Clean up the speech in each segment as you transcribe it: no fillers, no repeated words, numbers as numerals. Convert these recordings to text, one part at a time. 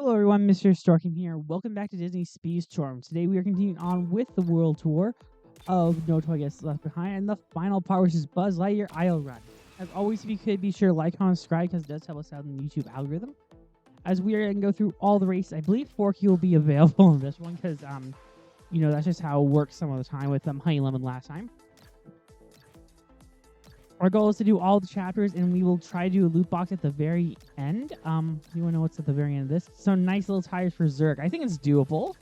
Hello everyone, Mr. Storkin here. Welcome back to Disney Speedstorm. Today we are continuing on with the world tour of No Toy Gets Left Behind, and the final part, which is Buzz Lightyear Isle Run. As always, if you could be sure to like, comment, subscribe, because it does help us out in the YouTube algorithm. As we are going to go through all the races, I believe Forky will be available in this one, because, that's just how it works some of the time with Honey Lemon last time. Our goal is to do all the chapters, and we will try to do a loot box at the very end. You want to know what's at the very end of this? Some nice little tires for Zurg. I think it's doable.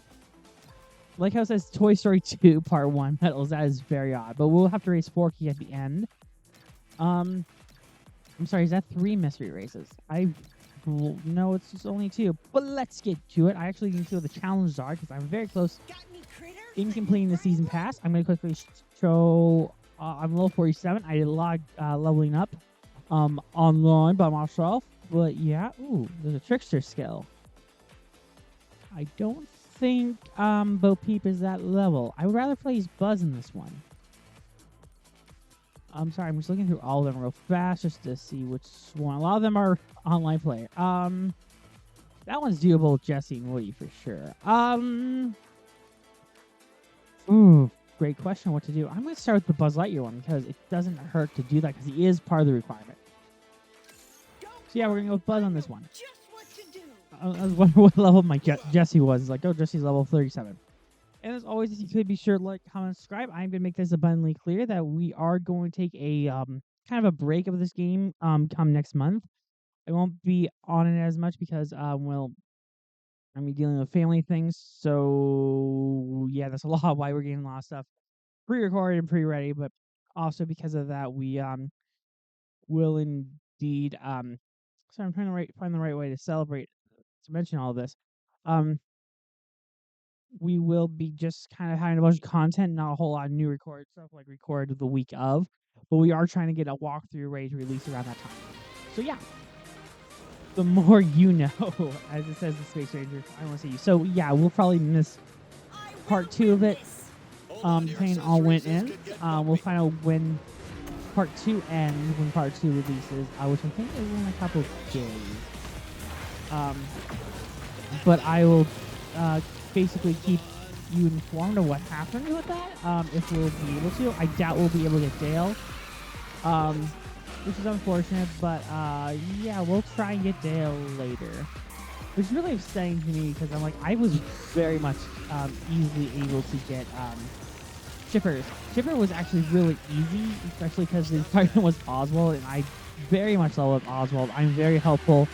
Like how it says Toy Story 2 Part 1 medals. That is very odd. But we'll have to race Forky at the end. I'm sorry, is that 3 mystery races? No, it's just only 2. But let's get to it. I actually need to know the challenges are, because I'm very close in completing the season pass. I'm going to quickly show... I'm level 47. I did a lot leveling up online by myself. But yeah, ooh, there's a trickster skill. I don't think Bo Peep is that level. I would rather play as Buzz in this one. I'm sorry, I'm just looking through all of them real fast just to see which one. A lot of them are online play. That one's doable with Jesse and Woody for sure. Great question what to do. I'm going to start with the Buzz Lightyear one because it doesn't hurt to do that because he is part of the requirement. So yeah, we're going to go with Buzz on this one. Just what to do. I was wondering what level my Jesse was. It's like, oh, Jesse's level 37. And as always, if you could be sure to like, comment, subscribe. I'm going to make this abundantly clear that we are going to take a kind of a break of this game come next month. I won't be on it as much because, I'm dealing with family things. So yeah, that's a lot why we're getting a lot of stuff pre-recorded and pre-ready, but also because of that, we will indeed so I'm trying to find the right way to celebrate to mention all of this. We will be just kind of having a bunch of content, not a whole lot of new recorded stuff like recorded the week of, but we are trying to get a walkthrough ready to release around that time. So yeah, the more you know, as it says the Space Ranger. I want to say you. So yeah, we'll probably miss part 2 of it. Depending on when it ends, we'll find out when part 2 ends, when part 2 releases, which I think is in a couple of days. But I will basically keep you informed of what happens with that, if we'll be able to. I doubt we'll be able to get Dale, which is unfortunate, but yeah, we'll try and get Dale later. Which is really upsetting to me because I'm like, I was very much easily able to get Shippers. Shipper was actually really easy, especially because the partner was Oswald, and I very much love Oswald. I'm very helpful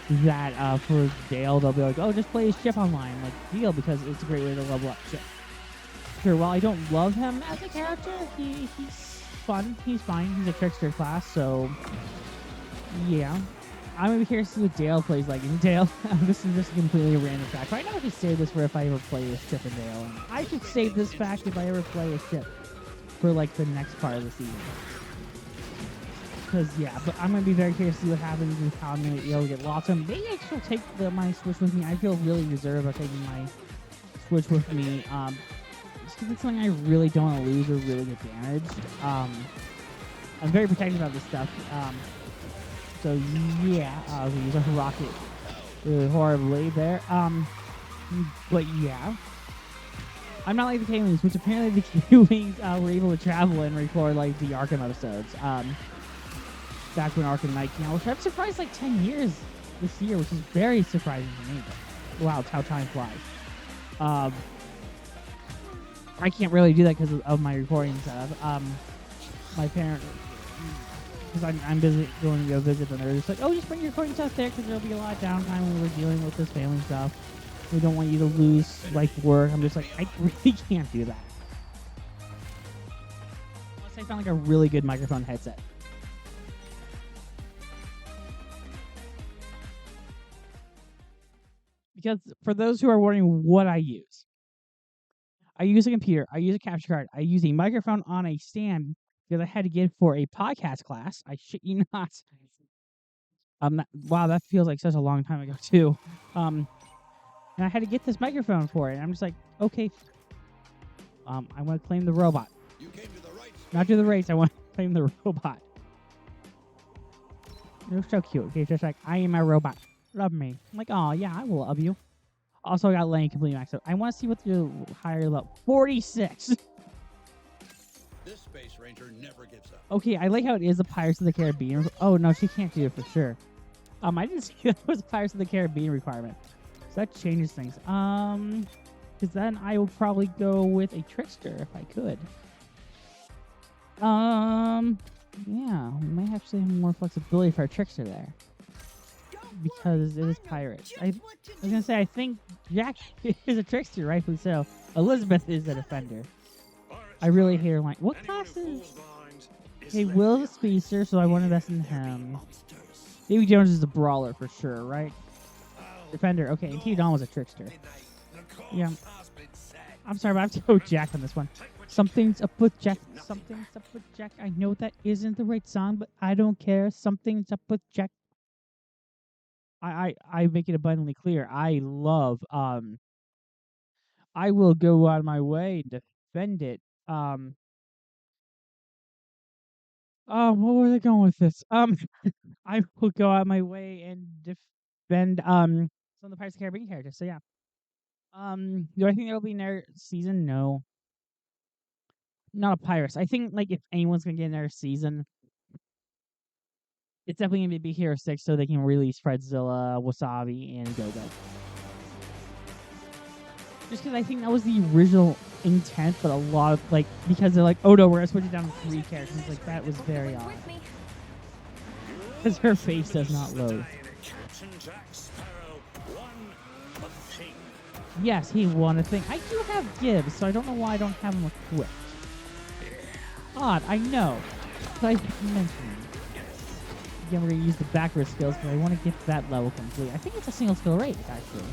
that for Dale, they'll be like, oh, just play his ship online, like deal, because it's a great way to level up ship. Sure, while I don't love him as a character, he's fun, he's fine, he's a trickster class, so yeah. I'm going to be curious to see what Dale plays like. And Dale, this is just a completely random fact. Right now I should save this for if I ever play a ship in Dale. And I should save this fact if I ever play a ship for like the next part of the season. Because yeah, but I'm going to be very curious to see what happens with how I'm going to be able to get lots of them. Maybe I should take my Switch with me. I feel really reserved about taking my Switch with me. Just because it's something I really don't want to lose or really get damaged. I'm very protective about this stuff. So yeah, we use a rocket really horribly there. But yeah, I'm not like the K-Wings, which apparently the K-Wings were able to travel and record like the Arkham episodes. Back when Arkham Knight came out, which I'm surprised like 10 years this year, which is very surprising to me. But, wow, it's how time flies. I can't really do that because of my recording setup. My parents. Because I'm busy going to go visit them. They're just like, oh, just bring your recording stuff there because there'll be a lot of downtime when we're dealing with this family stuff. We don't want you to lose, like, work. I'm just like, I really can't do that. Unless I found, like, a really good microphone headset. Because for those who are wondering what I use a computer, I use a capture card, I use a microphone on a stand, because I had to get it for a podcast class. I shit you not. Wow, that feels like such a long time ago too. And I had to get this microphone for it. And I'm just like, okay. I want to claim the robot. You came to the right. Not to the race. I want to claim the robot. You're so cute. Okay, just like I am a robot. Love me. I'm like, oh yeah, I will love you. Also, I got Lane completely maxed out. I want to see what the higher level. 46. This Space Ranger never gives up. Okay, I like how it is a Pirates of the Caribbean. Oh no, she can't do it for sure. I didn't see that was a Pirates of the Caribbean requirement. So that changes things. Because then I will probably go with a Trickster if I could. Yeah, we might actually have more flexibility for a Trickster there. Because it is Pirates. I was gonna say, I think Jack is a Trickster, rightfully so. Elizabeth is a Defender. I really hate her line. What class is... Okay, Will's a Speedster, so I want to invest in him. Davy Jones is a Brawler for sure, right? Defender, okay, and T. Don was a Trickster. Yeah. I'm sorry, but I have to go Jack on this one. Something's up with Jack. Something's up with Jack. I know that isn't the right song, but I don't care. Something's up with Jack. I make it abundantly clear. I love, I will go out of my way and defend it. What was I going with this? I will go out of my way and defend, some of the Pirates of the Caribbean characters. So yeah. Do I think there will be another season? No. Not a Pirates. I think, like, if anyone's gonna get another season, it's definitely gonna be Big Hero 6 so they can release Fredzilla, Wasabi, and Go-Go. Just because I think that was the original intent, but a lot of, like, because they're like, oh no, we're gonna switch it down to 3 characters. Like, that was very odd. Because her face does not load. Yes, he won a thing. I do have Gibbs, so I don't know why I don't have him equipped. Odd, I know. But I mentioned. Again, we're going to use the backward skills because I want to get to that level complete. I think it's a single skill race, actually.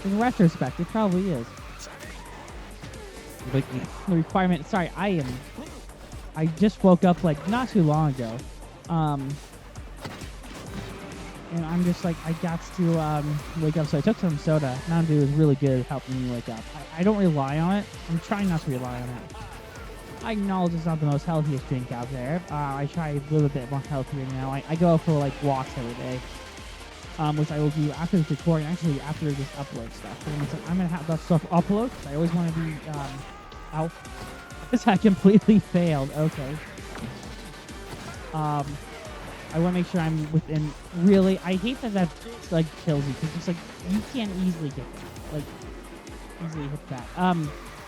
In retrospect, it probably is. But the requirement... Sorry, I just woke up, like, not too long ago. And I'm just like, I got to wake up, so I took some soda. Mountain Dew is really good at helping me wake up. I don't rely on it. I'm trying not to rely on it. I acknowledge it's not the most healthiest drink out there. I try a little bit more healthier now. I go out for, like, walks every day. Which I will do after this recording, actually after this upload stuff. I'm going to have that stuff upload, because I always want to be out. I completely failed. Okay. I want to make sure I'm within. Really, I hate that like kills you because it's like you can't easily get that. Like easily hit that.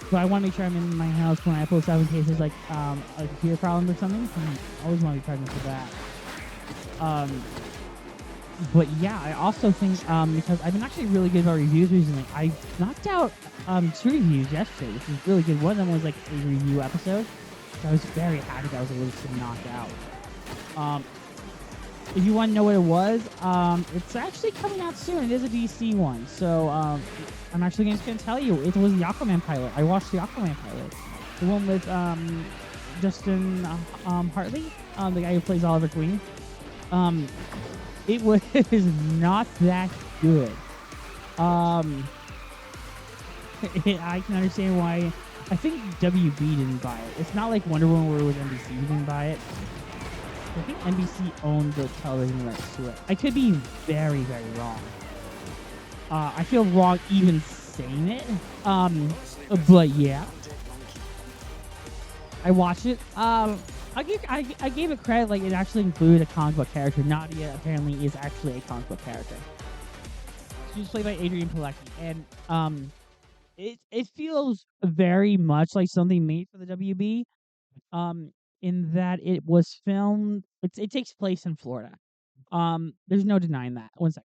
But I want to make sure I'm in my house when I upload stuff in case there's like a computer problem or something. I always want to be present for that. But yeah, I also think because I've been actually really good about reviews recently. I knocked out 2 reviews yesterday, which is really good. One of them was like a review episode. So I was very happy that I was able to knock out. If you want to know what it was, it's actually coming out soon. It is a DC one. So, I'm actually just going to tell you. It was the Aquaman pilot. I watched the Aquaman pilot. The one with, Justin, Hartley, the guy who plays Oliver Queen. It was not that good. I can understand why. I think WB didn't buy it. It's not like Wonder Woman where it was NBC who didn't buy it. I think NBC owned the television rights to it. I could be very, very wrong. I feel wrong even saying it. But yeah. I watched it. I gave it credit, like it actually included a comic book character. Nadia apparently is actually a comic book character. She was played by Adrienne Palicki, and it feels very much like something made for the WB. In that it was filmed, it takes place in Florida. There's no denying that. One second.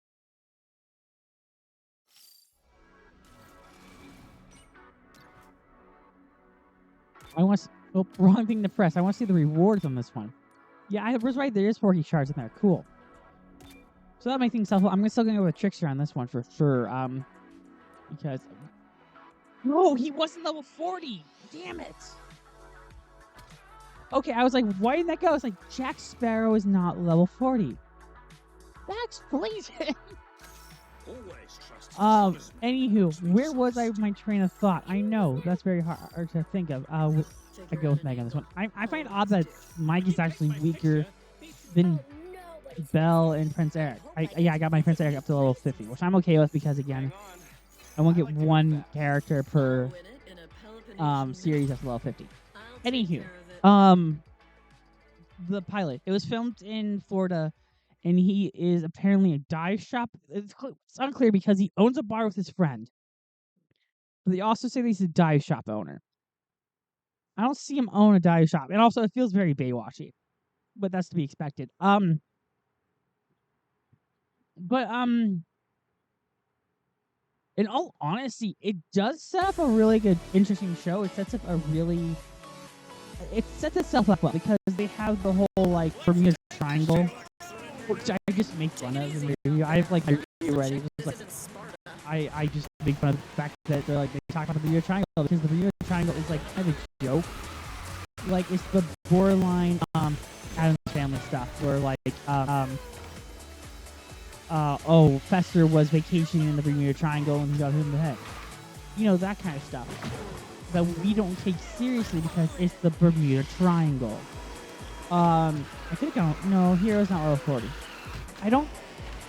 Wrong thing to press. I want to see the rewards on this one. Yeah, I was right. There is 40 shards in there. Cool. So that makes things helpful. I'm still going to go with Trickster on this one for sure. Because no, he wasn't level 40. Damn it. Okay, I was like, why didn't that go? It's like, Jack Sparrow is not level 40. That explains it. Anywho, where was I with my train of thought? I know, that's very hard to think of. I go with Meg on this one. I find it odd that Mike is actually weaker than Belle and Prince Eric. I got my Prince Eric up to level 50, which I'm okay with because again, I won't get one character per series up to level 50. Anywho, the pilot. It was filmed in Florida, and he is apparently a dive shop. It's unclear because he owns a bar with his friend. But they also say that he's a dive shop owner. I don't see him own a dive shop, and also it feels very Baywatchy, but that's to be expected. In all honesty, it does set up a really good, interesting show. It sets itself up well because they have the whole like Bermuda Triangle, which I just make fun of in the review. I have like my review ready. Just like I just make fun of the fact that they talk about the Bermuda Triangle because the Bermuda Triangle is like kind of a joke. Like it's the borderline Addams Family stuff where like Fester was vacationing in the Bermuda Triangle and he got hit in the head. You know, that kind of stuff that we don't take seriously because it's the Bermuda Triangle. I think Hero's not level 40.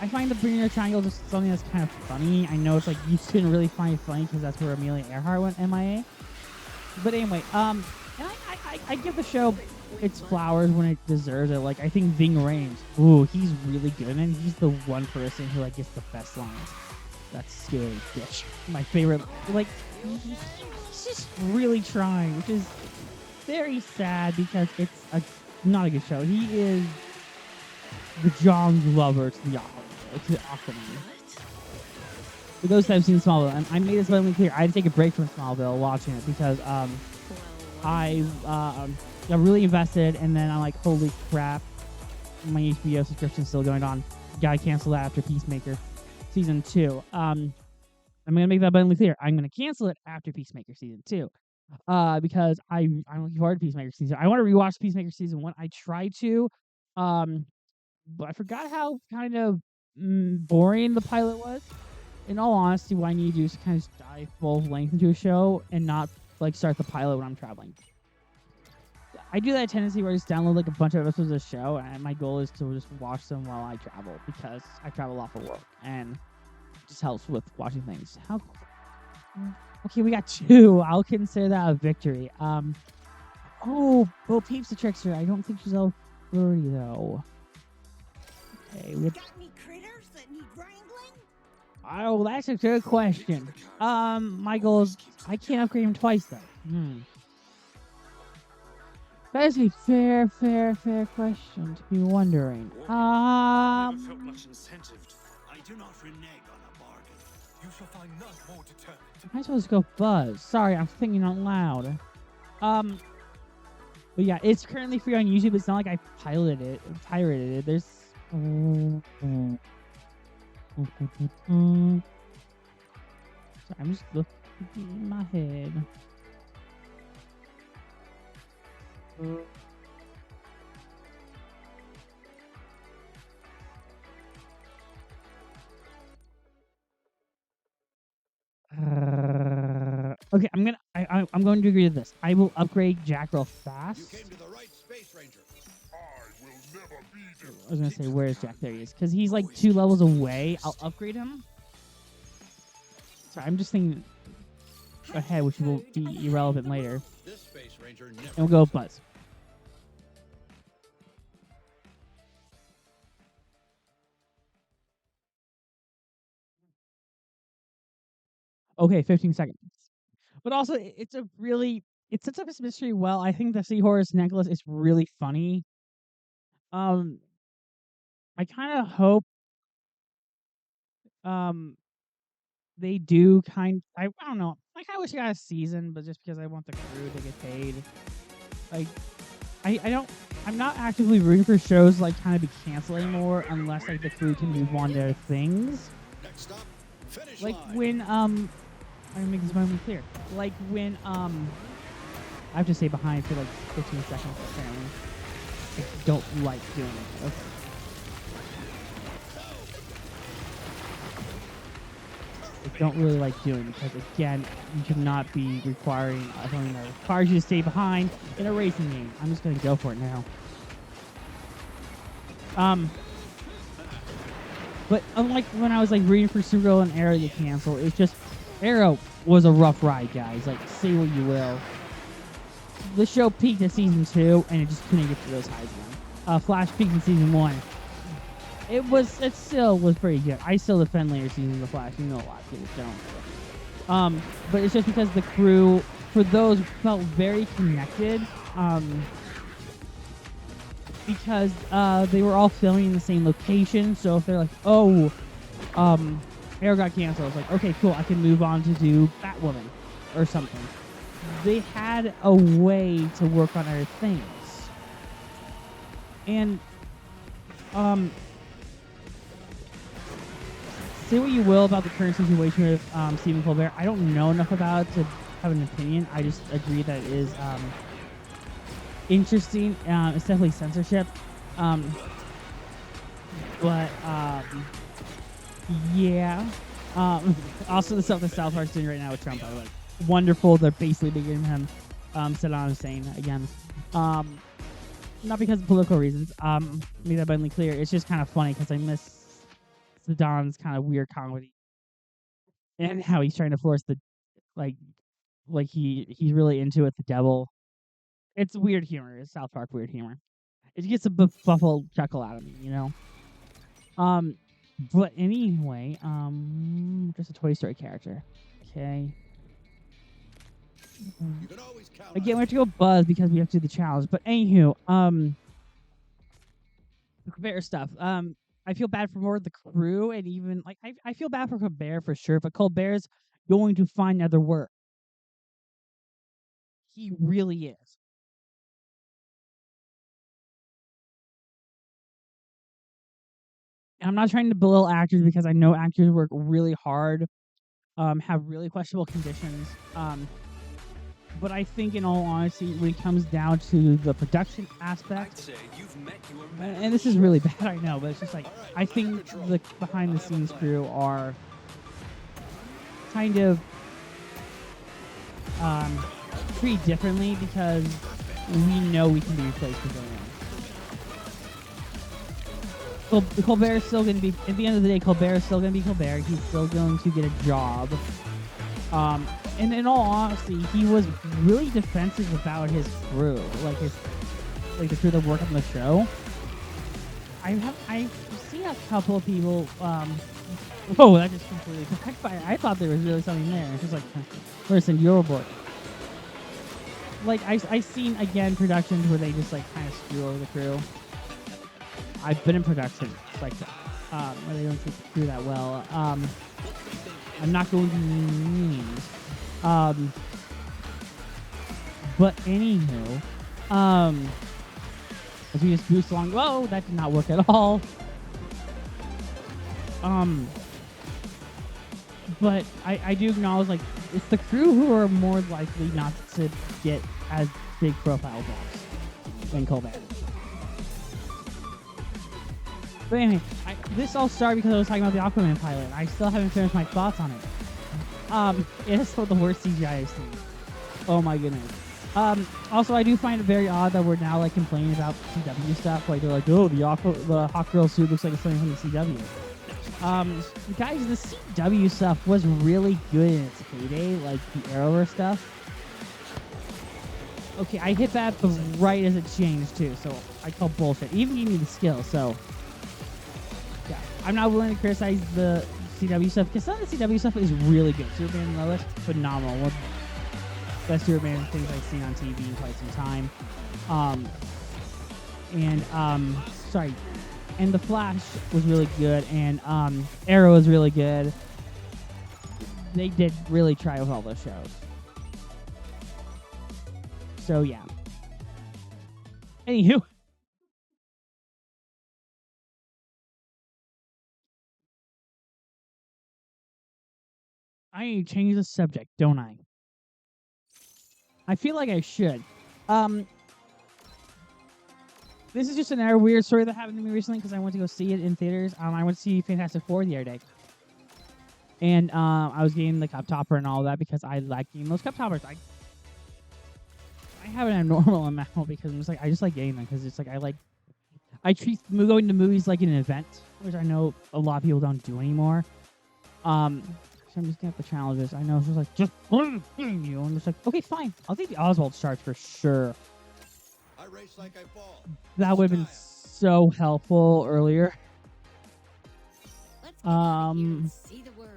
I find the Bermuda Triangle just something that's kind of funny. I know it's like you shouldn't really find it funny because that's where Amelia Earhart went MIA. But anyway, and I give the show its flowers when it deserves it. Like I think Ving Rhames, he's really good, and he's the one person who like gets the best lines. That's scary, bitch. My favorite. Like he's just really trying, which is very sad because it's not a good show. He is the John Glover to the Aquaman. For those that have seen Smallville, and I made this abundantly clear, I had to take a break from Smallville watching it because I got really invested, and then I'm like, holy crap, my HBO subscription's still going on. Gotta cancel that after Peacemaker Season 2. I'm gonna make that abundantly clear. I'm gonna cancel it after Peacemaker Season 2. Because I'm looking forward to Peacemaker Season 2. I want to rewatch Peacemaker Season 1. I tried to, but I forgot how kind of boring the pilot was. In all honesty, what I need to do is kind of dive full length into a show and not like start the pilot when I'm traveling. I do that tendency where I just download like a bunch of episodes of the show, and my goal is to just watch them while I travel because I travel a lot for work, and it just helps with watching things. Okay, we got 2. I'll consider that a victory. Bo Peeps the Trickster. I don't think she's level 30 though. Okay, we have... Got any critters that need wrangling? Oh, that's a good question. My goal is I can't upgrade him twice though. That is a fair question to be wondering. I much incentive. I do not renege on a bargain. You shall find none more determined. I might as well just go Buzz. Sorry, I'm thinking out loud. But yeah, it's currently free on YouTube. It's not like I pirated it. There's sorry, I'm just looking in my head. Okay, I'm going to agree to this. I will upgrade Jack real fast. You came to the right Space Ranger. I will never be defeated. I was gonna say, where's Jack? There he is, because he's like 2 levels away. I'll upgrade him. Sorry, I'm just thinking ahead, which will be irrelevant later. This Space Ranger never. And we'll go with Buzz. Okay, 15 seconds. But also, it sets up this mystery well. I think the Seahorse necklace is really funny. I kind of hope they do I don't know. I kind of wish I got a season, but just because I want the crew to get paid. Like, I'm not actively rooting for shows like kind of be canceled anymore unless like the crew can move on to their things. Next stop, finish Like line. when let me make this moment clear. Like when I have to stay behind for like 15 seconds apparently. I don't like doing it. Okay. I don't really like doing it because again, you should not be requiring something that requires you to stay behind in a racing game. I'm just gonna go for it now. But unlike when I was like reading for Supergirl and Arrow get canceled, it's just Arrow was a rough ride, guys. Like, say what you will. The show peaked at season 2, and it just couldn't get to those highs again. Flash peaked in season 1. It still was pretty good. I still defend later seasons of Flash. You know, a lot of people don't. But it's just because the crew, for those, felt very connected. Because they were all filming in the same location. So if they're like, oh, Arrow got canceled, it's like, okay, cool, I can move on to do Batwoman or something. They had a way to work on other things. And say what you will about the current situation with Stephen Colbert. I don't know enough about it to have an opinion. I just agree that it is interesting. It's definitely censorship. But yeah. Also, the stuff that South Park's doing right now with Trump, like, wonderful. They're basically making him Saddam Hussein again. Not because of political reasons. Make that abundantly clear. It's just kind of funny because I miss Saddam's kind of weird comedy and how he's trying to force the like he's really into it. The devil. It's weird humor. It's South Park weird humor. It gets a buffalo chuckle out of me, you know. But anyway, just a Toy Story character. Okay. You can always count Again, we have to go Buzz because we have to do the challenge. But anywho, the Colbert stuff. I feel bad for more of the crew, and even like I feel bad for Colbert for sure. But Colbert's going to find other work. He really is. And I'm not trying to belittle actors because I know actors work really hard, have really questionable conditions. But I think, in all honesty, when it comes down to the production aspect, and this is really bad, I know, but it's just like, I think the behind-the-scenes crew are kind of treated differently because we know we can be replaced with anyone. Colbert is still going to be, at the end of the day, Colbert is still going to be Colbert. He's still going to get a job. And in all honesty, he was really defensive about his crew, like the crew that work on the show. I've seen a couple of people. Whoa, that just completely backfired. I thought there was really something there. It's just like, listen, you're a boy. Like I seen again productions where they just like kind of screw over the crew. I've been in production like that, where they don't treat the crew that well. I'm not going to name names. But anywho, as we just boost along, whoa, that did not work at all. But I do acknowledge, like, it's the crew who are more likely not to get as big profile jobs than Colbert. But anyway, this all started because I was talking about the Aquaman pilot. I still haven't finished my thoughts on it. It is still the worst CGI I've seen. Oh my goodness. Also, I do find it very odd that we're now like complaining about CW stuff. Like they're like, oh, the Hawk Girl suit looks like it's something from the CW. Guys, the CW stuff was really good in its heyday, like the Arrowverse stuff. Okay, I hit that right as it changed too, so I call bullshit. It even gave me the skill, so yeah, I'm not willing to criticize the CW stuff because some of the CW stuff is really good. Superman and Lois, phenomenal. One of the best Superman things I've seen on TV in quite some time. And The Flash was really good, and Arrow was really good. They did really try with all those shows. So yeah. Anywho. I need to change the subject, don't I? I feel like I should. This is just another weird story that happened to me recently because I went to go see it in theaters. I went to see Fantastic Four the other day. And I was getting the cup topper and all that because I like getting those cup toppers. I have an abnormal amount because I'm just like, I just like getting them because it's like I treat going to movies like an event, which I know a lot of people don't do anymore. So I'm just gonna have to challenge this. I know it's just like just you. I'm just like, okay, fine. I'll take the Oswald charge for sure. I race like I fall. That would have been so helpful earlier. Let's get out of here and see the world.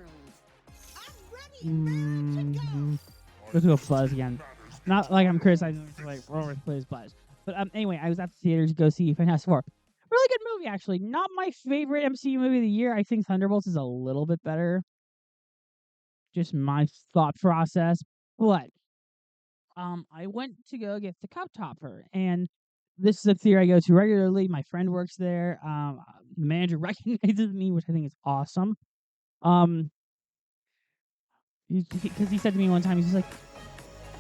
I'm ready to Go to a Buzz again. Not like I'm criticizing like Robert plays Buzz, but anyway, I was at the theater to go see Fantastic Four. Really good movie, actually. Not my favorite MCU movie of the year. I think Thunderbolts is a little bit better. Just my thought process, but I went to go get the Cup Topper, and this is a theater I go to regularly. My friend works there. The manager recognizes me, which I think is awesome. Because he said to me one time, he's like,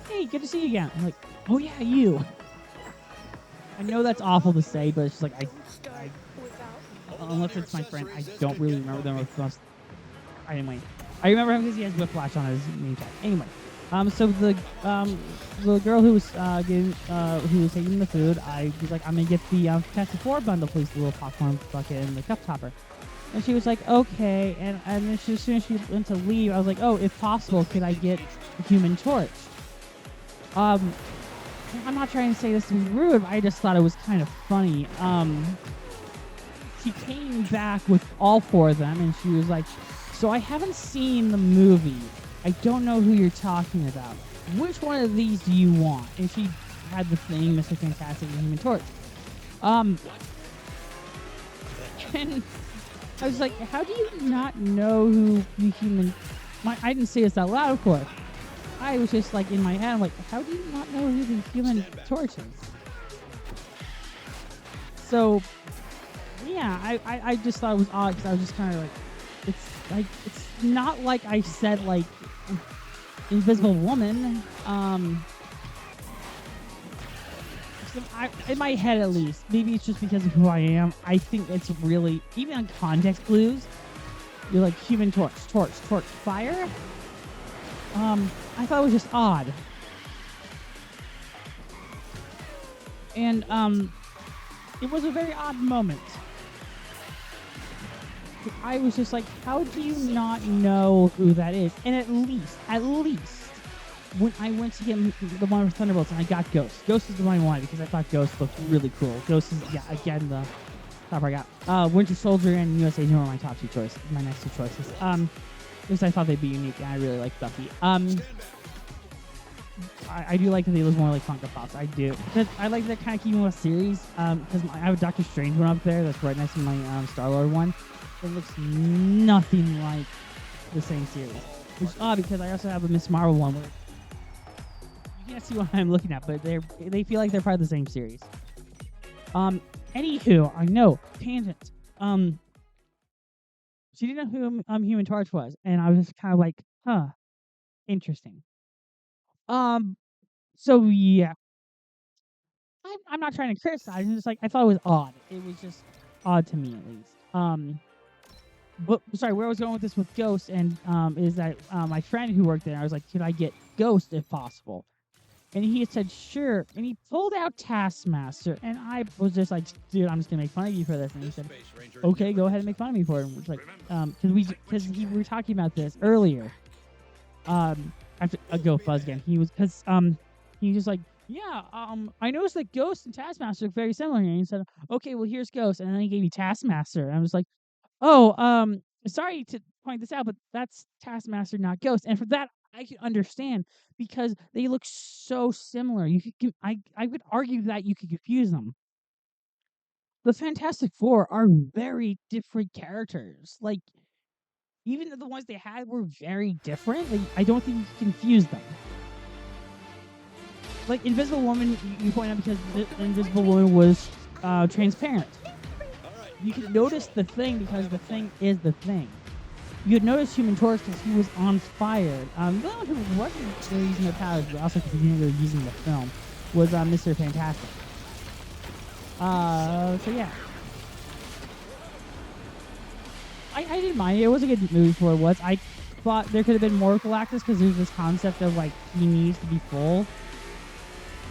"Hey, good to see you again." I'm like, "Oh yeah, you." I know that's awful to say, but it's just like I unless it's my friend, I don't really remember them. Anyway, I remember him because he has whiplash on his name tag. Anyway, so the girl who was taking the food, I was like, "I'm gonna get the Fantastic Four bundle, please, the little popcorn bucket and the cup topper." And she was like, "Okay." And then as soon as she went to leave, I was like, "Oh, if possible, could I get the Human Torch?" I'm not trying to say this to be rude, but I just thought it was kind of funny. She came back with all four of them, and she was like, "So I haven't seen the movie. I don't know who you're talking about. Which one of these do you want?" And she had the thing, Mr. Fantastic and Human Torch. And I was like, "How do you not know who the Human?" I didn't say this out loud, of course. I was just like in my head, I'm like, "How do you not know who the Human Torch is?" So, yeah, I just thought it was odd because I was just kind of like, it's not like I said like Invisible Woman. In my head at least, maybe it's just because of who I am. I think it's really, even on context clues, you're like Human Torch, fire. I thought it was just odd. And it was a very odd moment. I was just like, how do you not know who that is? And at least, when I went to get the one with Thunderbolts and I got Ghost. Ghost is the one I wanted because I thought Ghost looked really cool. Ghost is, yeah, again, the top I got. Winter Soldier and USA Agent were my top two choices, my next two choices. Because I thought they'd be unique and I really like Buffy. I do like that they look more like Funko Pops. I do. Because I like that kind of keeping with series. Because I have a Doctor Strange one up there that's right next to my Star-Lord one. It looks nothing like the same series. Which is odd because I also have a Miss Marvel one where you can't see what I'm looking at, but they feel like they're part of the same series. Anywho, I know, tangent. She didn't know who Human Torch was, and I was just kind of like, huh, interesting. So yeah, I'm not trying to criticize. I'm just like, I thought it was odd. It was just odd to me at least. But sorry, where I was going with this with Ghost and is that my friend who worked there, I was like, could I get Ghost if possible? And he said, sure. And he pulled out Taskmaster. And I was just like, dude, I'm just going to make fun of you for this. And he said, okay, go ahead and make fun of me for it. And it's like, because we were talking about this earlier. I have to go Fuzz again. He was, because he was just like, yeah, I noticed that Ghost and Taskmaster look very similar here. And he said, okay, well, here's Ghost. And then he gave me Taskmaster. And I was like, oh, sorry to point this out, but that's Taskmaster, not Ghost. And for that, I can understand because they look so similar. I would argue that you could confuse them. The Fantastic Four are very different characters. Like, even the ones they had were very different. Like, I don't think you can confuse them. Like, Invisible Woman, you point out because Invisible Woman was transparent. You could notice the Thing because the Thing is the Thing. You'd notice Human Torch because he was on fire. The only one who wasn't really using their powers, but also because he didn't really using the film, was Mr. Fantastic. So yeah. I didn't mind it. It was a good movie for what it was. I thought there could have been more Galactus because there's this concept of, like, he needs to be full.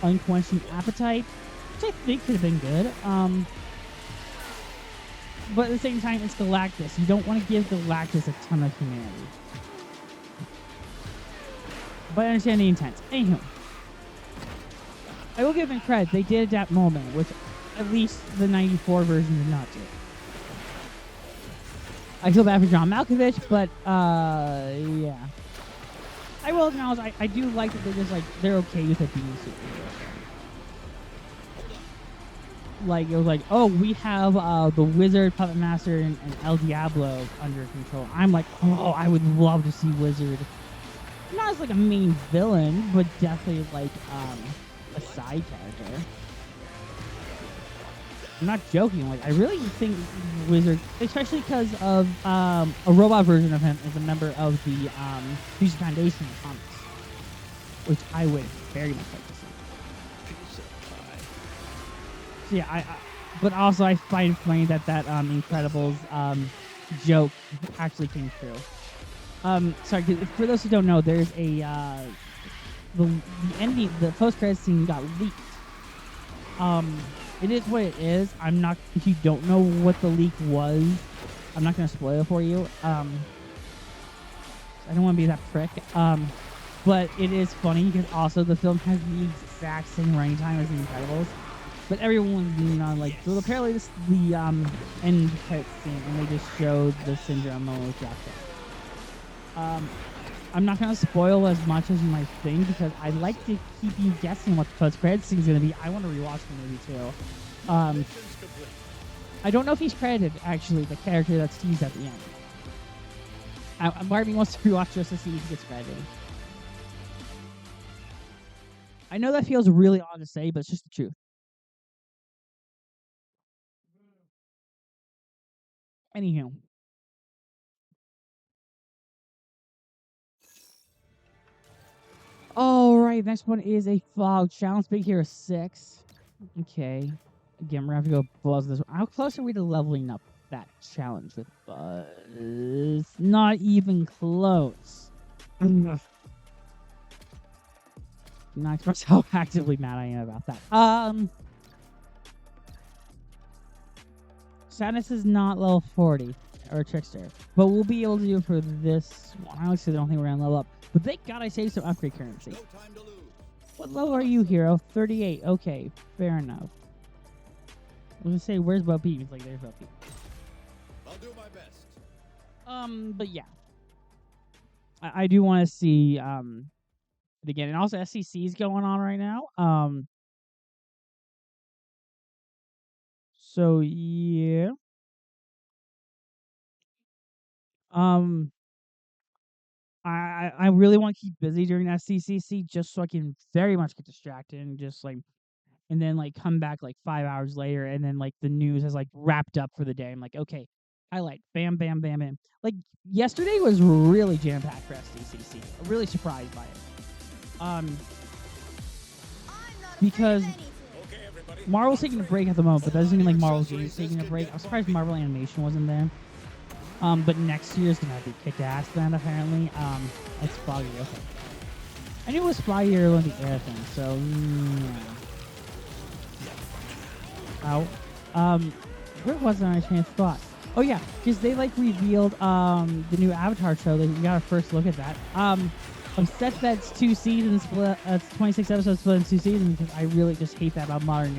Unquestioned appetite, which I think could have been good. But at the same time, it's Galactus. You don't want to give Galactus a ton of humanity. But I understand the intent. Anywho, I will give them credit. They did adapt Moment, which at least the 94 version did not do. I feel bad for John Malkovich, but yeah. I will acknowledge I do like that they're okay with it being superhero. Like it was like, oh, we have the Wizard, Puppet Master, and El Diablo under control. I'm like, oh, I would love to see Wizard. Not as like a main villain, but definitely like a side character. I'm not joking. Like I really think Wizard, especially because of a robot version of him, is a member of the Future Foundation comics, which I would very much like to see. So yeah, but also I find it funny that Incredibles joke actually came true. Sorry, for those who don't know, there's a the ending, the post-credits scene got leaked. It is what it is. I'm not. If you don't know what the leak was, I'm not gonna spoil it for you. I don't want to be that prick. But it is funny because also the film has the exact same running time as The Incredibles. But everyone's leaning on like, so apparently this the end credit scene, and they just showed the syndrome with Jackson. I'm not gonna spoil as much as you might think because I like to keep you guessing what the post-credits scene is gonna be. I want to rewatch the movie too. I don't know if he's credited actually, the character that's teased at the end. Part of me wants to rewatch just to see if he gets credited. I know that feels really odd to say, but it's just the truth. Anywho. Alright, next one is a fog challenge. Big Hero 6. Okay. Again, we're going to have to go buzz this one. How close are we to leveling up that challenge with Buzz? Not even close. Not express how actively mad I am about that. Sadness is not level 40, or Trickster. But we'll be able to do it for this one. I honestly don't think we're going to level up. But thank God I saved some upgrade currency. No time to lose. What level are you, Hero? 38. Okay, fair enough. I was going to say, where's Bo Peep? He's like, there's Bo Peep. I'll do my best. But yeah. I do want to see, it again. And also, SCC is going on right now. So, yeah. I really want to keep busy during SCCC just so I can very much get distracted and just like, and then like come back like 5 hours later and then like the news has like wrapped up for the day. I'm like, okay, highlight, bam, bam, bam, bam. Like yesterday was really jam packed for SCCC. I'm really surprised by it. Because Marvel's taking a break at the moment, but that doesn't mean like Marvel's Games taking a break. I'm surprised Marvel Animation wasn't there. But next year's gonna be kick-ass then, apparently. It's Foggy, okay. I knew it was Foggy earlier in the air thing, so, yeah. Ow. Where was I train of thought? Oh, yeah, because they, like, revealed, the new Avatar show. We got our first look at that. I'm upset that it's 2 seasons, it's 26 episodes split in 2 seasons, because I really just hate that about modern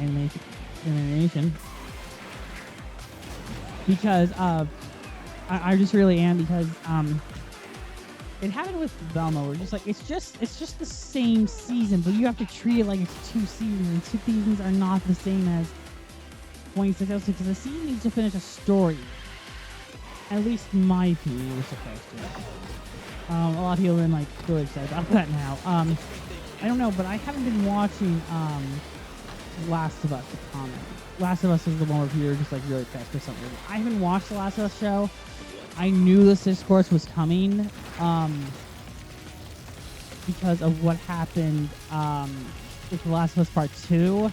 animation. Because, I just really am because it happened with Velma. We're just like it's just the same season, but you have to treat it like it's 2 seasons, and 2 seasons are not the same as 26 episodes because the season needs to finish a story. At least in my opinion, it was supposed to. A lot of people have been like really excited about that now. I don't know, but I haven't been watching Last of Us, the comic. Last of Us is the one where people are just like really pissed for some reason. I haven't watched the Last of Us show. I knew this discourse was coming because of what happened with The Last of Us Part 2.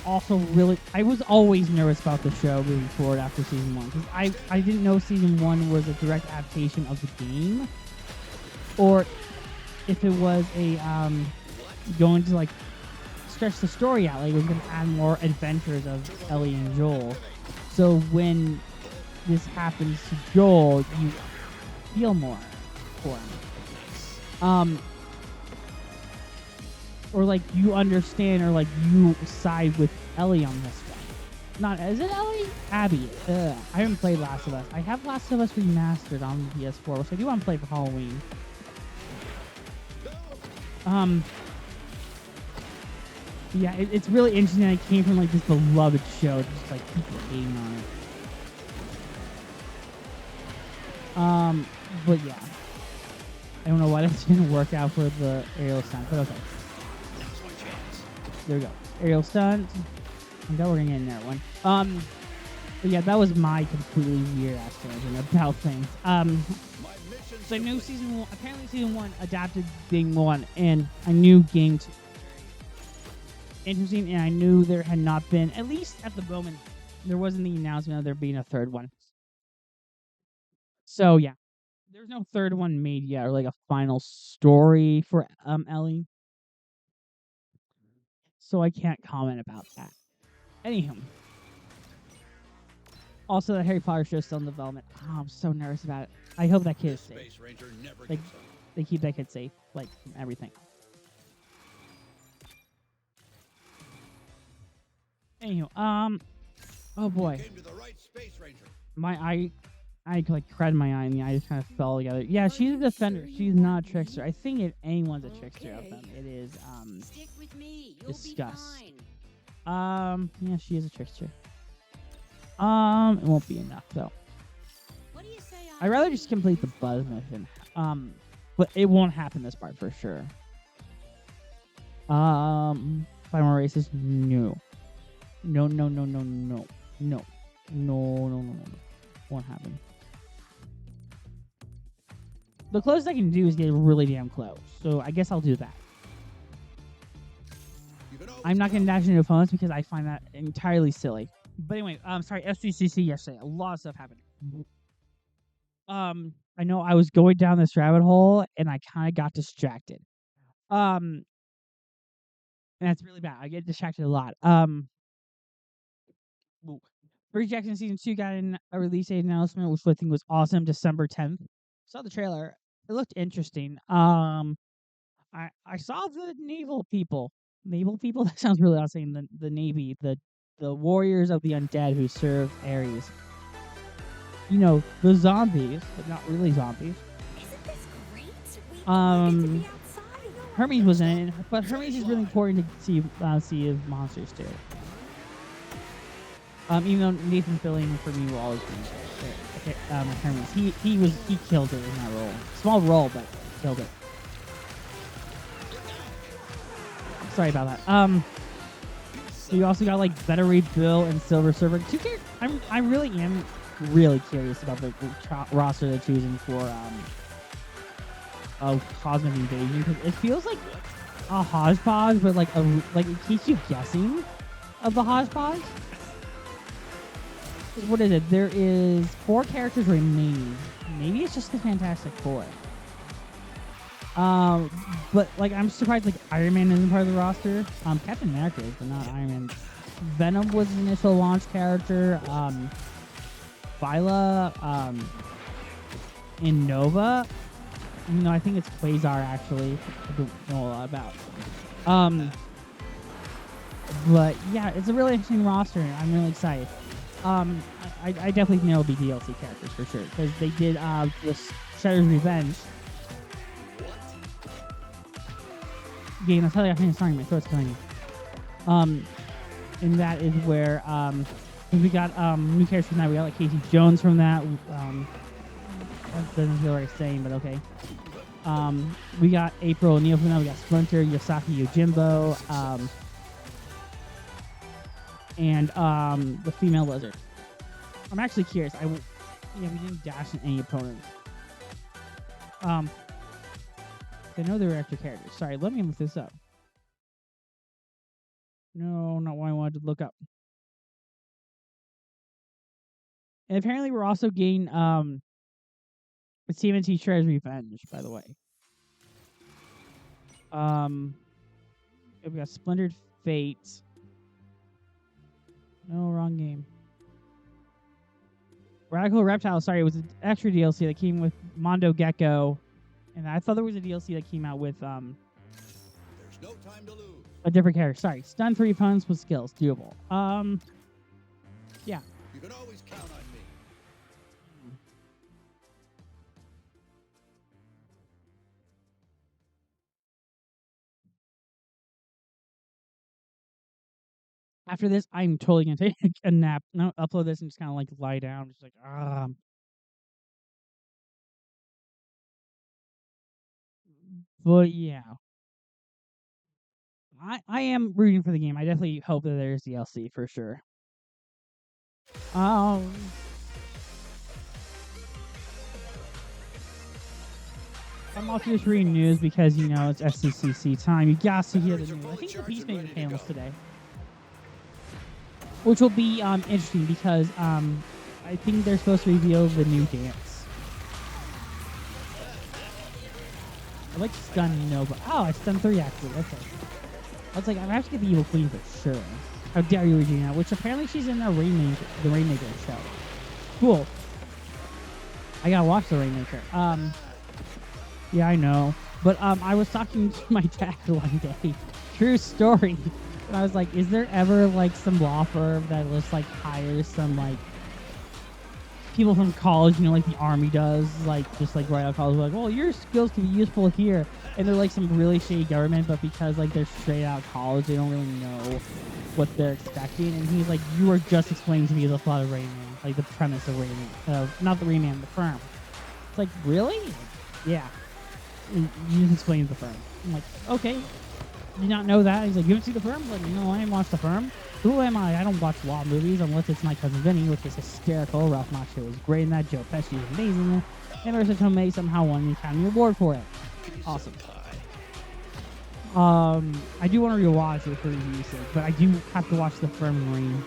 Also, really, I was always nervous about the show moving forward after Season 1. Because I didn't know Season 1 was a direct adaptation of the game. Or if it was a going to, like, stretch the story out. Like, it was going to add more adventures of Ellie and Joel. So when this happens to Joel, you feel more for him. Or like you understand, or like you side with Ellie on this one. Not, is it Ellie? Abby. I haven't played Last of Us. I have Last of Us remastered on PS4, which I do want to play for Halloween. Yeah, it's really interesting that it came from like this beloved show, just like people hating on it. But yeah, I don't know why that's gonna work out for the aerial stunt, but okay. There we go, aerial stunt. I thought we're gonna get in that one. But yeah, that was my completely weird ass tangent about things. So I knew season 1, apparently season 1 adapted being 1, and I knew game 2 interesting, and I knew there had not been, at least at the moment, there wasn't the announcement of there being a third one. So yeah, there's no third one made yet, or like a final story for Ellie. So I can't comment about that. Anywho, also the Harry Potter show is still in development. Oh, I'm so nervous about it. I hope that kid is safe. Space Ranger never Like, gives up. they keep that kid safe, like from everything. Anywho, oh boy, Came to the right Space Ranger. my eye, I like cried my eye, and the eye just kind of fell together. Yeah, she's a defender. She's not a trickster. I think if anyone's a trickster of them, it is Stick with me. You'll Disgust. be fine. Yeah, she is a trickster. It won't be enough though. What do you say? I'd rather just complete the buzz mission. But it won't happen this part for sure. Final races, no. No. Won't happen. The closest I can do is get really damn close. So I guess I'll do that. You can always I'm not going to count. dash into opponents because I find that entirely silly. But anyway, sorry, SGCC yesterday. A lot of stuff happened. I know I was going down this rabbit hole and I kind of got distracted. And that's really bad. I get distracted a lot. Bree Jackson season 2 got a release date announcement, which I think was awesome. December 10th. Saw the trailer. It looked interesting. I saw the naval people. Naval people? That sounds really odd saying the Navy, the warriors of the undead who serve Ares. You know, the zombies, but not really zombies. Isn't this great? We wanted to be outside. Hermes was in it, but Hermes is really important to see of monsters too. Even though Nathan Fillion for me will always be Hermes. He killed it in that role. Small role, but killed it. Sorry about that. So you also got like Better Read Bill and Silver Surfer. Two characters. I really am really curious about the roster they're choosing for Cosmic Invasion, because it feels like a hodgepodge, but like it keeps you guessing of the hodgepodge. What is it? There is 4 characters remaining. Maybe it's just the Fantastic Four. But like I'm surprised like Iron Man isn't part of the roster. Captain America is, but not Iron Man. Venom was the initial launch character. Phyla, and Nova. You know, I think it's Quasar actually. I don't know a lot about. But yeah, it's a really interesting roster, and I'm really excited. I definitely think it'll be DLC characters for sure, because they did this Shredder's Revenge game. I'll tell you, I'm sorry, my throat's killing me. And that is where we got new characters from that. We got like Casey Jones from that. That doesn't feel right saying, but okay. We got April O'Neil from that. We got Splinter, Yosaki Yojimbo, and the female lizard. I'm actually curious. We didn't dash in any opponents. I know they were extra characters. Sorry, let me look this up. No, not what I wanted to look up. And apparently we're also getting TMNT Shredder's Revenge, by the way. We got Splintered Fate. No, wrong game. Radical Reptile. Sorry, it was an extra DLC that came with Mondo Gecko, and I thought there was a DLC that came out with There's no time to lose. a different character. Sorry, stun 3 opponents with skills, doable. Yeah. You can always count on me. After this, I'm totally gonna take a nap. No, upload this and just kind of like lie down, just like But yeah, I am rooting for the game. I definitely hope that there's DLC for sure. Um, I'm also just reading news because you know it's SCCC time. You got to hear the news. I think the Peacemaker panel's today, which will be interesting because I think they're supposed to reveal the new dance. I like stun Nova. Oh, I stunned 3 actually. Okay. I was like, I have to get the Evil Queen for sure. How dare you, Regina? Which apparently she's in the Rainmaker show. Cool. I gotta watch the Rainmaker. Yeah, I know. But I was talking to my dad one day. True story. And I was like, is there ever like some law firm that just like hires some like people from college, you know, like the army does, like just like right out of college, like, well, your skills can be useful here. And they're like some really shady government, but because like they're straight out of college, they don't really know what they're expecting. And he's like, you were just explaining to me the plot of Rayman, like the premise of Rayman, not the Rayman, the firm. It's like, really? Yeah. You just explained the firm. I'm like, okay. Did not know that. He's like, you haven't seen the firm? I'm like, no, I didn't watch the firm. Who am I? I don't watch law movies unless it's My Cousin Vinny, which is hysterical. Ralph Macchio was great in that. Joe Pesci was amazing. And Marissa Tomei somehow won the Academy Award for it. Awesome. I do want to rewatch it for review sake, but I do have to watch the firm Marine.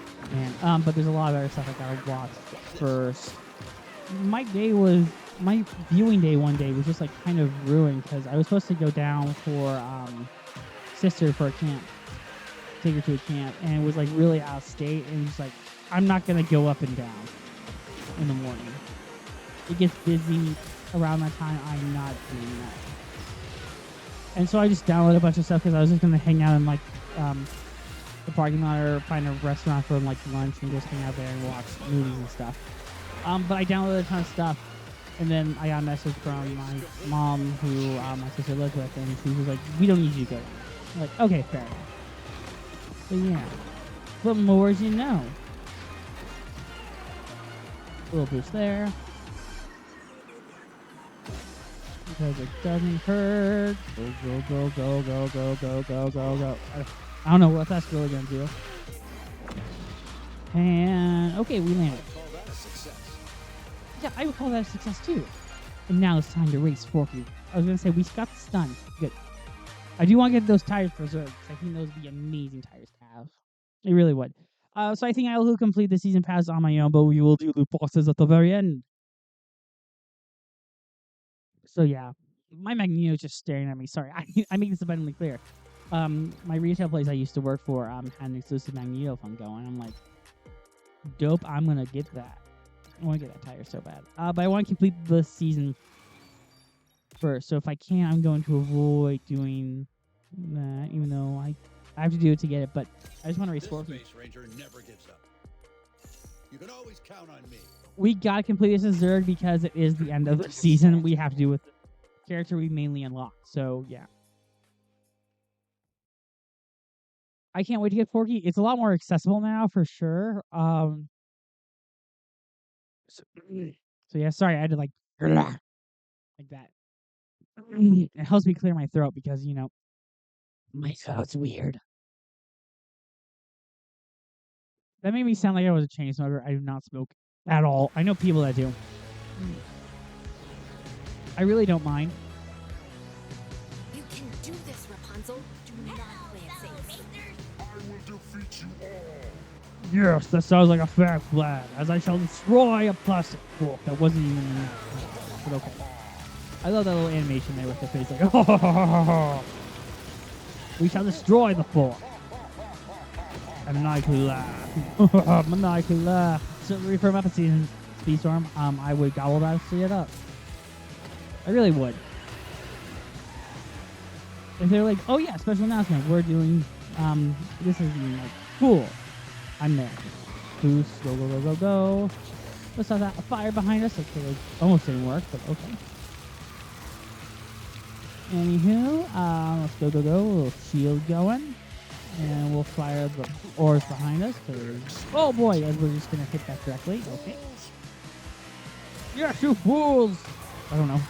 And but there's a lot of other stuff I gotta watch first. My viewing day one day was just like kind of ruined because I was supposed to go down for sister for a camp, take her to a camp, and it was like really out of state, and just like I'm not gonna go up and down in the morning. It gets busy around that time. I'm not doing that. And so I just downloaded a bunch of stuff because I was just gonna hang out in like the parking lot or find a restaurant for like lunch and just hang out there and watch movies and stuff. But I downloaded a ton of stuff, and then I got a message from my mom who my sister lived with, and she was like, "We don't need you to go." I'm like, okay, fair enough. So yeah, what more do you know? A little boost there. Because it doesn't hurt. Go, go, go, go, go, go, go, go, go, go. I don't know what that's really gonna do. And okay, we landed. Call that a success. Yeah, I would call that a success too. And now it's time to race Forky. I was gonna say we got the stun. Good. I do want to get those tires preserved. I think those would be amazing tires to have. They really would. So I think I will complete the season pass on my own, but we will do the bosses at the very end. So yeah, my Magneto is just staring at me. Sorry, I make this abundantly clear. My retail place I used to work for had an exclusive Magneto phone going. I'm like, dope. I'm gonna get that. I want to get that tire so bad. But I want to complete the season first. So if I can, I'm going to avoid doing that, even though I have to do it to get it. But I just want to race This Forky. Space Ranger never gives up. You can always count on me. We gotta complete this as Zerg because it is the end of the season. We have to do with the character we mainly unlocked. So yeah. I can't wait to get Forky. It's a lot more accessible now for sure. So yeah, sorry, I had to like that. It helps me clear my throat because, you know, my throat's weird. That made me sound like I was a chain smoker. I do not smoke at all. I know people that do. I really don't mind. You can do this, Rapunzel. Do not play it safe. I will defeat you all. Yes, that sounds like a fair plan, as I shall destroy a plastic book that wasn't even in it. But okay. I love that little animation there with the face like, oh, we shall destroy the fort. And maniacally laugh. Maniacally laugh. So, for Muppet season, Speedstorm, I would gobble that shit up. I really would. If they're like, oh yeah, special announcement, we're doing, this is like, cool. I'm there. Boost, go, go, go, go, go. Let's have that fire behind us. Okay, it almost didn't work, but okay. Anywho, let's go, go, go. A little shield going. And we'll fire the ores behind us. Oh boy, and we're just going to hit that directly. Okay. Yes, you fools! I don't know.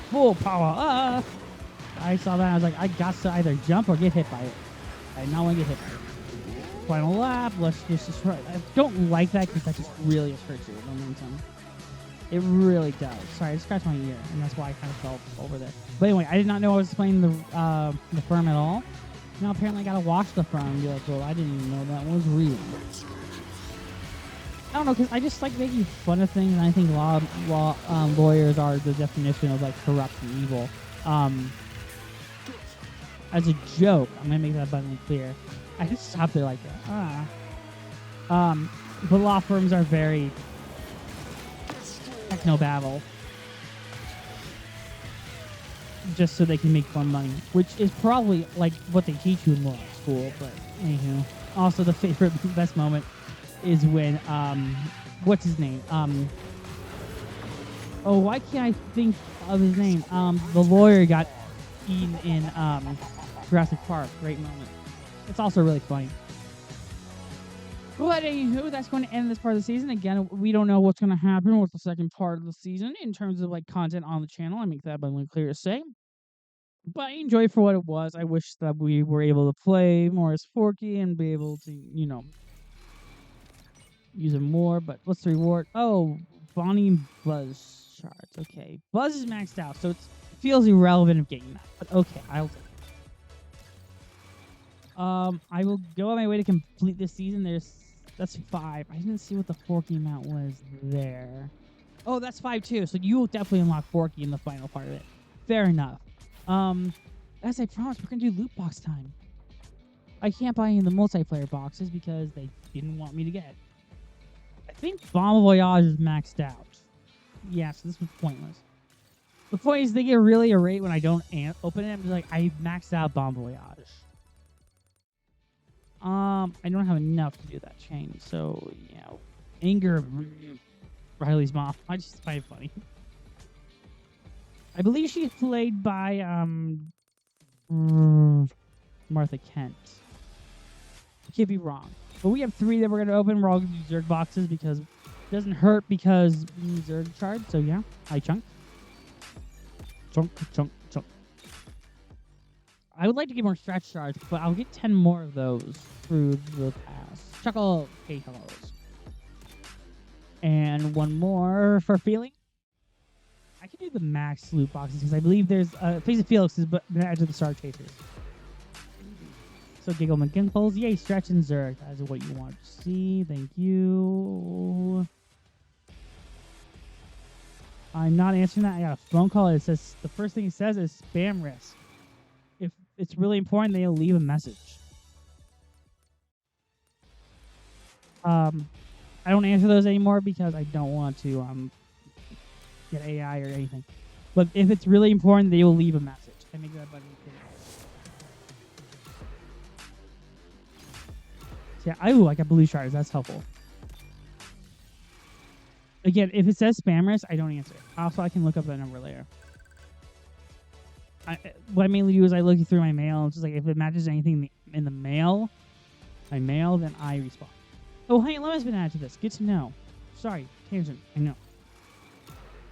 Full power. I saw that. I was like, I got to either jump or get hit by it. I did not want to get hit by it. Final lap. Let's just destroy it. I don't like that because that just really hurts your momentum. It really does. Sorry, I just scratched my ear, and that's why I kind of fell over there. But anyway, I did not know I was playing the firm at all. Now apparently I gotta watch the firm and be like, well, I didn't even know that was real. I don't know, because I just like making fun of things, and I think lawyers are the definition of like corrupt and evil. As a joke, I'm gonna make that abundantly clear. I just stop there like that. But law firms are very techno-babble. Just so they can make fun money, which is probably like what they teach you in law school. But anywho, also the best moment is when what's his name? Oh, why can't I think of his name? The lawyer got eaten in Jurassic Park. Great moment. It's also really funny. But anywho, that's going to end this part of the season. Again, we don't know what's going to happen with the second part of the season in terms of like content on the channel. I make that abundantly clear to say. But I enjoy it for what it was. I wish that we were able to play more as Forky and be able to, you know, use it more. But what's the reward? Oh, Bonnie and Buzz shards. Okay, Buzz is maxed out, so it feels irrelevant of getting that. But okay, I'll take it. I will go on my way to complete this season. That's 5. I didn't see what the Forky amount was there. Oh, that's 5 too. So you will definitely unlock Forky in the final part of it. Fair enough. As I promised, we're gonna do loot box time. I can't buy any of the multiplayer boxes because they didn't want me to get it. I think Bomb Voyage is maxed out. Yeah, so this was pointless. The point is they get really irate when I don't open it. I'm just like, I maxed out Bomb Voyage. I don't have enough to do that chain, so yeah. Anger of Riley's mom. I just find it funny. I believe she's played by Martha Kent. I could be wrong. But we have 3 that we're gonna open. We're all gonna do Zerg boxes because it doesn't hurt because we need Zerg shard. So yeah, hi chunk. Chunk, chunk, chunk. I would like to get more stretch shards, but I'll get 10 more of those through the pass. Chuckle, hey, hellos. And 1 more for feeling. I can do the max loot boxes because I believe there's Face of Felix is but add to the Star Chasers. So Giggle McGimples, yay, stretch and Zerg. That is what you want to see. Thank you. I'm not answering that. I got a phone call. It says the first thing it says is spam risk. If it's really important, they'll leave a message. I don't answer those anymore because I don't want to get AI or anything. But if it's really important, they will leave a message. I make that button clear. So yeah, I got blue shards. That's helpful. Again, if it says spam risk, I don't answer. Also, I can look up that number later. What I mainly do is I look through my mail. It's just like if it matches anything in the mail, my mail, then I respond. Oh, Honey Lemon's been added to this. Good to know. Sorry, tangent. I know.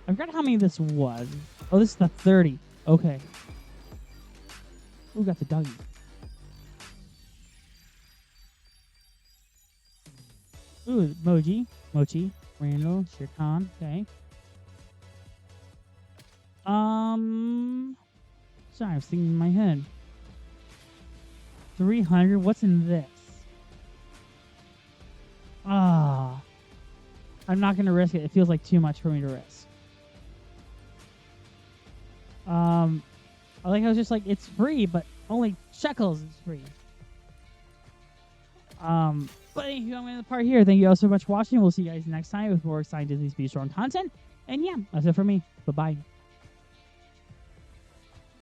I forgot how many this was. Oh, this is the 30. Okay. Who got the doggy? Ooh, Mochi, Randall, Shirkan. Okay. Sorry, I was thinking in my head. 300. What's in this? I'm not gonna risk it. It feels like too much for me to risk. I like how it's just like it's free, but only shekels is free. But anyway, I'm going to end the part here. Thank you all so much for watching. We'll see you guys next time with more exciting Disney Speedstorm content. And yeah, that's it for me. Bye-bye.